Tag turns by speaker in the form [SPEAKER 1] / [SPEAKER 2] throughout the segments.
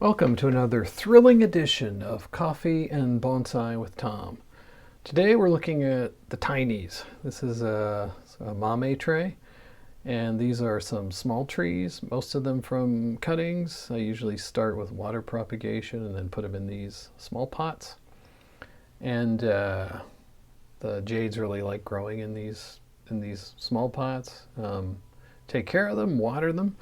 [SPEAKER 1] Welcome to another thrilling edition of Coffee and Bonsai with Tom. Today we're looking at the tinies. This is a Mame tray, and these are some small trees, most of them from cuttings. I usually start with water propagation and then put them in these small pots. And the jades really like growing in these small pots. Take care of them, water them,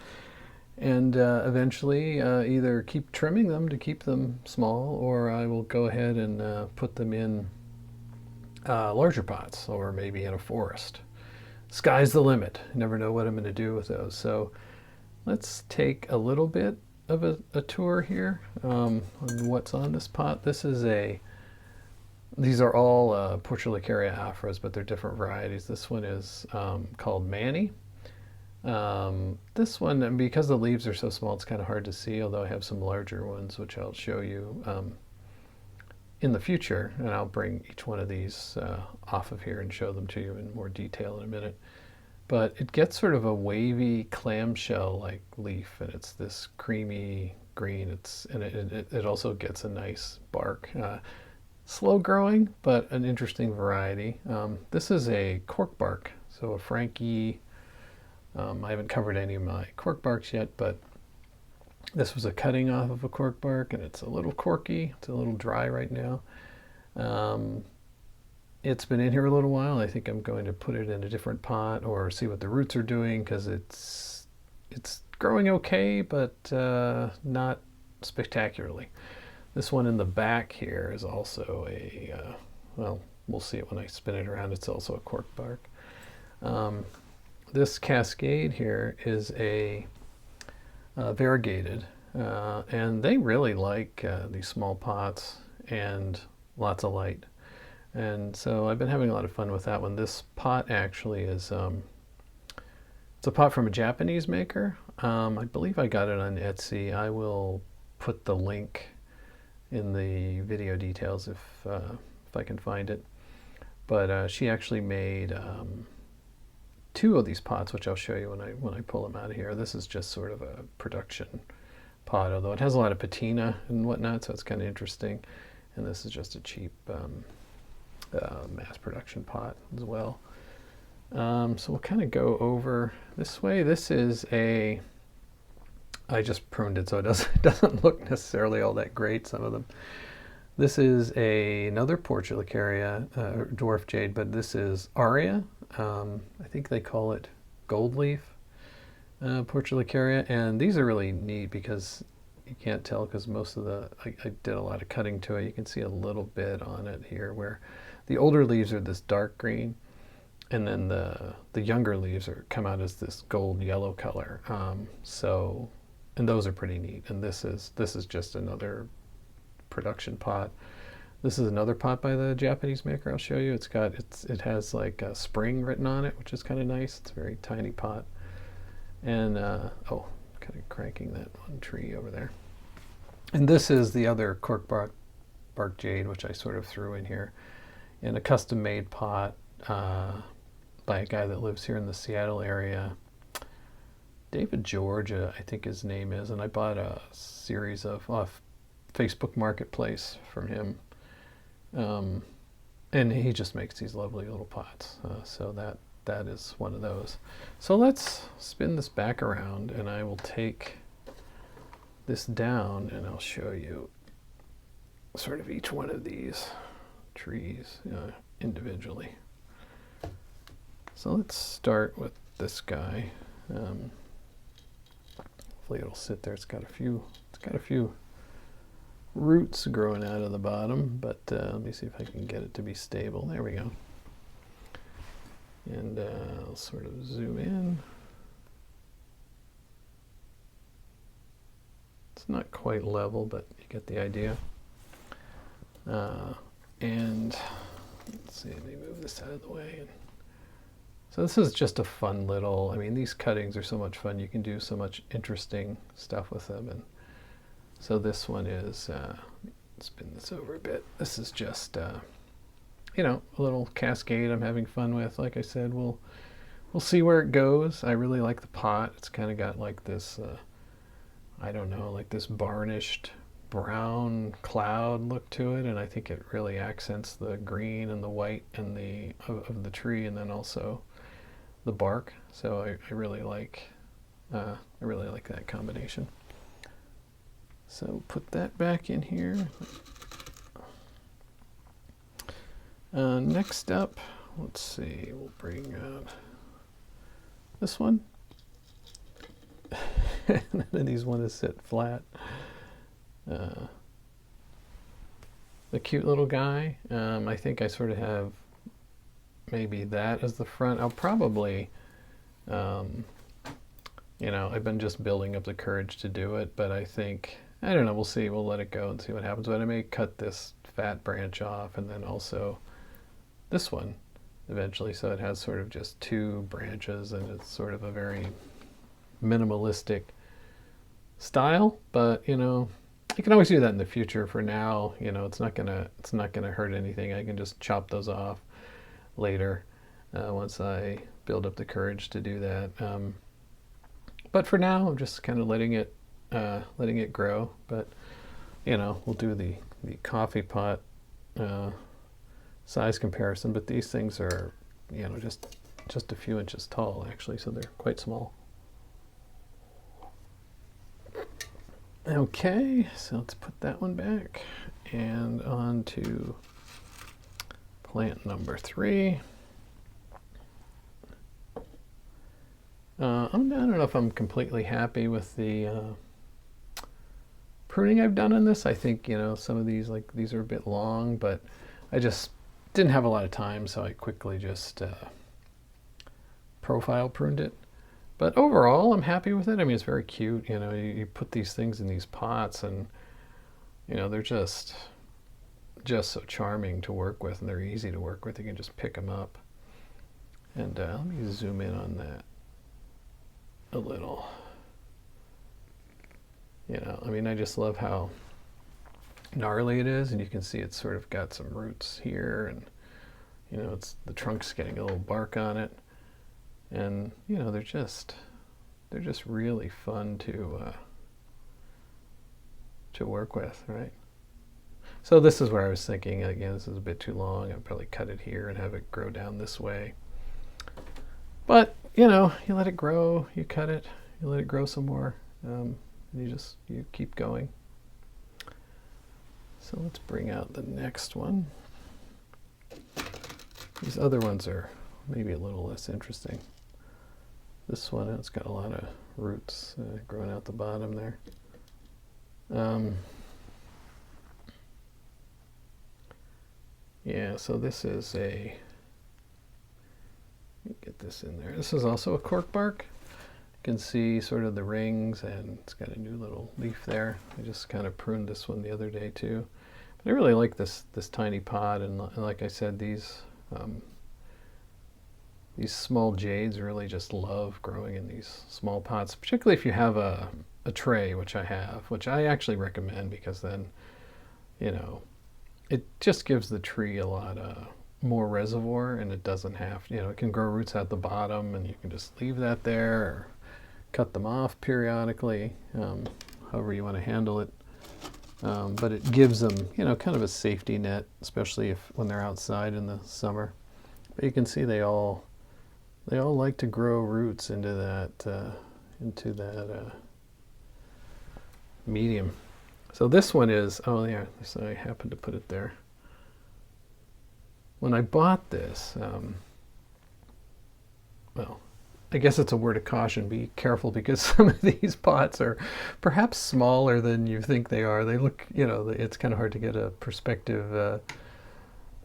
[SPEAKER 1] and eventually either keep trimming them to keep them small, or I will go ahead and put them in larger pots, or maybe in a forest. Sky's the limit. You never know what I'm going to do with those. So let's take a little bit of a tour here on what's on this pot. These are all Portulacaria Afras, but they're different varieties. This one is called Manny. This one, and because the leaves are so small, it's kind of hard to see, although I have some larger ones, which I'll show you in the future, and I'll bring each one of these off of here and show them to you in more detail in a minute. But it gets sort of a wavy clamshell-like leaf, and it's this creamy green. It also gets a nice bark. Slow growing, but an interesting variety. This is a corkbark, so a Frankie. I haven't covered any of my corkbarks yet, but this was a cutting off of a corkbark, and it's a little corky. It's a little dry right now. It's been in here a little while. I think I'm going to put it in a different pot or see what the roots are doing, because it's growing okay, but not spectacularly. This one in the back here is also well, we'll see it when I spin it around. It's also a corkbark. This cascade here is a variegated, and they really like these small pots and lots of light. And so I've been having a lot of fun with that one. This pot actually is it's a pot from a Japanese maker. I believe I got it on Etsy. I will put the link in the video details if I can find it. But she actually made two of these pots, which I'll show you when I pull them out of here. This is just sort of a production pot, although it has a lot of patina and whatnot, so it's kind of interesting. And this is just a cheap mass production pot as well. So we'll kind of go over this way. This is I just pruned it, so it doesn't look necessarily all that great, some of them. This is another Portulacaria Dwarf Jade, but this is Aurea. I think they call it gold leaf Portulacaria, and these are really neat because you can't tell, because most of I did a lot of cutting to it. You can see a little bit on it here where the older leaves are this dark green, and then the younger leaves come out as this gold yellow color. And those are pretty neat. And this is just another production pot. This is another pot by the Japanese maker. I'll show you. It has like a spring written on it, which is kind of nice. It's a very tiny pot. And kind of cranking that one tree over there. And this is the other corkbark jade, which I sort of threw in here in a custom-made pot by a guy that lives here in the Seattle area. David Georgia, I think his name is, and I bought a series off Facebook Marketplace from him, and he just makes these lovely little pots. So that is one of those. So let's spin this back around, and I will take this down, and I'll show you sort of each one of these trees individually. So let's start with this guy. Hopefully it'll sit there. It's got a few roots growing out of the bottom, but let me see if I can get it to be stable. There we go. And I'll sort of zoom in. It's not quite level, but you get the idea. And let's see, let me move this out of the way. So this is just a fun little, I mean, these cuttings are so much fun. You can do so much interesting stuff with them. And so this one is, spin this over a bit. This is just, a little cascade I'm having fun with. Like I said, we'll see where it goes. I really like the pot. It's kind of got like this I don't know, like this barnished brown cloud look to it, and I think it really accents the green and the white and the of the tree, and then also the bark. So I really like that combination. So put that back in here. Next up, let's see, we'll bring this one. None of these want to sit flat. The cute little guy. I think I sort of have maybe that as the front. I'll probably, you know, I've been just building up the courage to do it, but I think, I don't know, we'll see. We'll let it go and see what happens. But I may cut this fat branch off and then also this one eventually, so it has sort of just two branches, and it's sort of a very minimalistic style. But you know, you can always do that in the future. For now, you know, it's not gonna hurt anything. I can just chop those off later once I build up the courage to do that. But for now, I'm just kind of letting it grow. But you know, we'll do the coffee pot size comparison. But these things are, you know, just a few inches tall actually, so they're quite small. Okay, so let's put that one back and on to plant number 3. I don't know if I'm completely happy with the pruning I've done on this. I think, you know, some of these, like these are a bit long, but I just didn't have a lot of time, so I quickly just profile pruned it. But overall, I'm happy with it. I mean, it's very cute. You know, you put these things in these pots, and you know, they're just so charming to work with, and they're easy to work with. You can just pick them up. And let me zoom in on that a little. You know, I mean, I just love how gnarly it is, and you can see it's sort of got some roots here, and you know, it's the trunk's getting a little bark on it. And you know, they're just really fun to work with, right? So this is where I was thinking, again, this is a bit too long. I'd probably cut it here and have it grow down this way. But you know, you let it grow, you cut it, you let it grow some more, and you keep going. So let's bring out the next one. These other ones are maybe a little less interesting. This one, it's got a lot of roots growing out the bottom there. Yeah, so this is a, let me get this in there. This is also a corkbark. You can see sort of the rings, and it's got a new little leaf there. I just kind of pruned this one the other day too. But I really like this tiny pot, and like I said, these small jades really just love growing in these small pots, particularly if you have a tray, which I have, which I actually recommend, because then, you know, it just gives the tree a lot more reservoir, and it doesn't have, you know, it can grow roots at the bottom, and you can just leave that there or cut them off periodically, however you want to handle it. But it gives them, you know, kind of a safety net, especially when they're outside in the summer. But you can see they all like to grow roots into that medium. So this one is, oh yeah, so I happened to put it there. When I bought this, well, I guess it's a word of caution. Be careful, because some of these pots are perhaps smaller than you think they are. They look, you know, it's kind of hard to get a perspective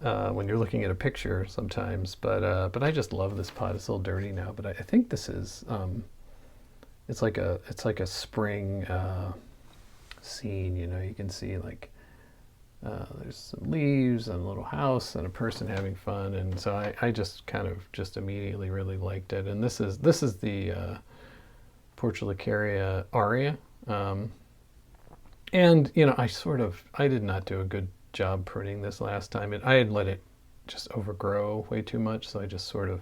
[SPEAKER 1] when you're looking at a picture sometimes, but I just love this pot. It's a little dirty now, but I think this is it's like a spring scene. You know, you can see like there's some leaves and a little house and a person having fun, and so I just kind of just immediately really liked it. And this is the Portulacaria Aurea, and you know, I did not do a good job pruning this last time. I had let it just overgrow way too much, so I just sort of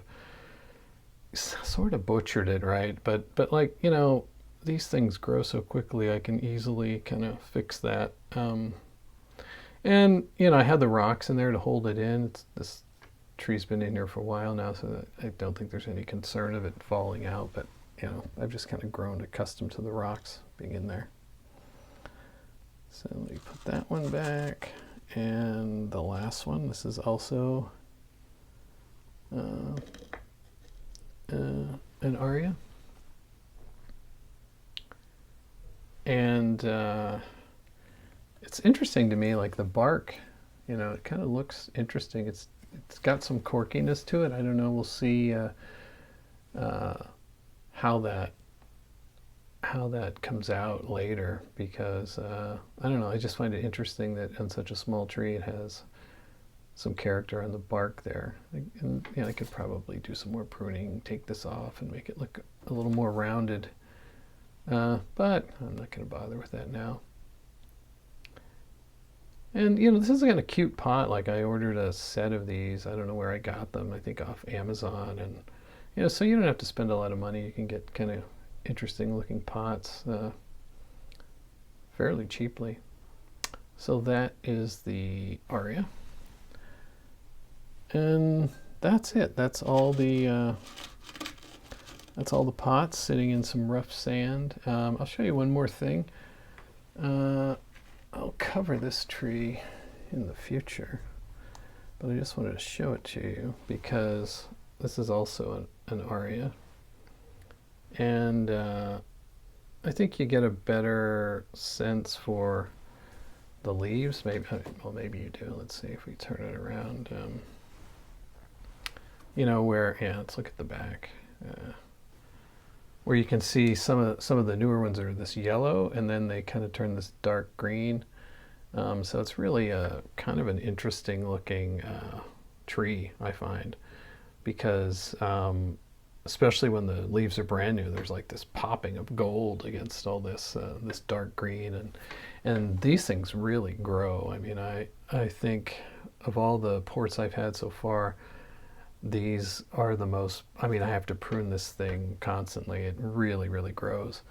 [SPEAKER 1] butchered it, right? But like, you know, these things grow so quickly, I can easily kind of fix that. And, you know, I had the rocks in there to hold it in. This tree's been in here for a while now, so that I don't think there's any concern of it falling out, but, you know, I've just kind of grown accustomed to the rocks being in there. So let me put that one back. And the last one, this is also an Aurea. And it's interesting to me, like the bark, you know, it kind of looks interesting. It's got some corkiness to it. I don't know. We'll see how that comes out later, because I don't know. I just find it interesting that on such a small tree it has some character on the bark there. And you know, I could probably do some more pruning, take this off, and make it look a little more rounded. But I'm not going to bother with that now. And, you know, this is a kind of cute pot. Like, I ordered a set of these. I don't know where I got them. I think off Amazon. And, you know, so you don't have to spend a lot of money. You can get kind of interesting looking pots fairly cheaply. So that is the Aurea. And that's it. That's all the pots sitting in some rough sand. I'll show you one more thing. I'll cover this tree in the future, but I just wanted to show it to you because this is also an Aurea. And I think you get a better sense for the leaves. Maybe, well, maybe you do. Let's see if we turn it around. You know, where, yeah, let's look at the back. Where you can see some of the newer ones are this yellow, and then they kind of turn this dark green. So it's really a kind of an interesting looking tree, I find, because especially when the leaves are brand new, there's like this popping of gold against all this this dark green, and these things really grow. I mean, I think of all the ports I've had so far, these are the most, I mean, I have to prune this thing constantly. It really, really grows.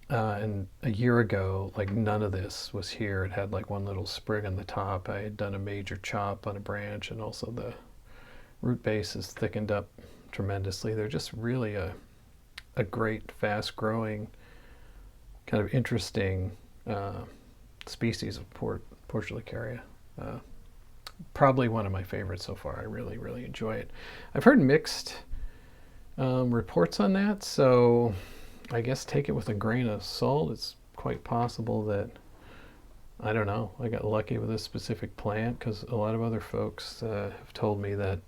[SPEAKER 1] And a year ago, like none of this was here. It had like one little sprig on the top. I had done a major chop on a branch, and also the root base is thickened up tremendously. They're just really a great, fast-growing, kind of interesting species of Portulacaria. Probably one of my favorites so far. I really, really enjoy it. I've heard mixed reports on that, so I guess take it with a grain of salt. It's quite possible that, I don't know, I got lucky with this specific plant, because a lot of other folks have told me that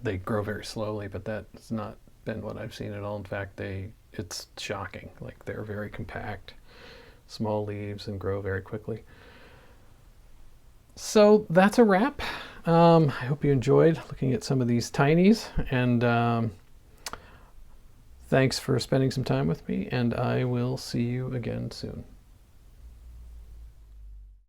[SPEAKER 1] they grow very slowly, but that's not been what I've seen at all. In fact, it's shocking. Like, they're very compact, small leaves, and grow very quickly. So that's a wrap. I hope you enjoyed looking at some of these tinies, and thanks for spending some time with me, and I will see you again soon.